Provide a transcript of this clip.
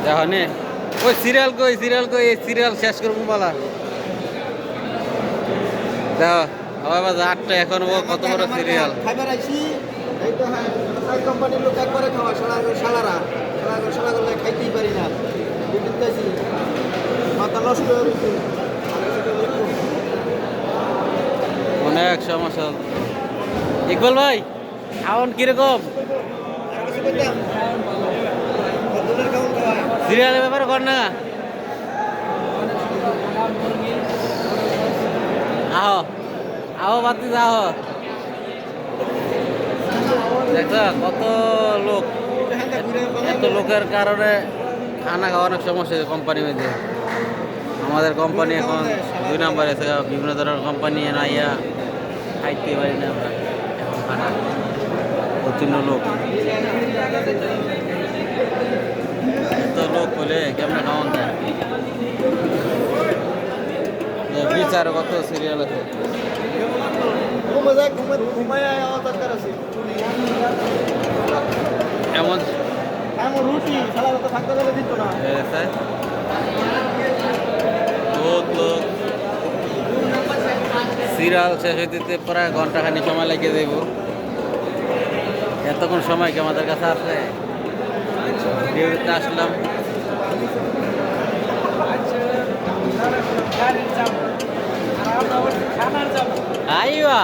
দেখো নে ওই সিরিয়াল কই এই সিরিয়াল শেষ করবো বলা দেখো আবার 8টা এখন ও কত বড় সিরিয়াল খাইবার আইছি এই তো হ্যাঁ সাই কোম্পানির লোক একবারে খাওয়া শালারা খাইতেই পারি না বুঝতেছি মাথা নষ্ট হয়ে গেছে অনেক সমস্যা ইকবাল ভাই খাওয়ান কিরকম সিরিয়ালের ব্যাপারে কর না আহো আহো বাতি যাও দেখো কত লোক এত লোকের কারণে খানা খাওয়া অনেক সমস্যা কোম্পানি মধ্যে আমাদের কোম্পানি এখন 2 নম্বরে আছে বিভিন্ন ধরনের কোম্পানি আইয়া খাইতে পারি না আমরা এখন খানা প্রচণ্ড লোক এত লোক হলে কেমন খাওয়ান যায় বিচার কত সিরিয়াল আছে এমন রুটি শালারা তো থাকতে গেলে দিত না লোক সিরিয়াল শেষ হইতে প্রায় ঘন্টাখানি সময় লাগিয়ে দেব এতক্ষণ সময় কি আমাদের কাছে আছে ডিউটিতে আসলাম আইবা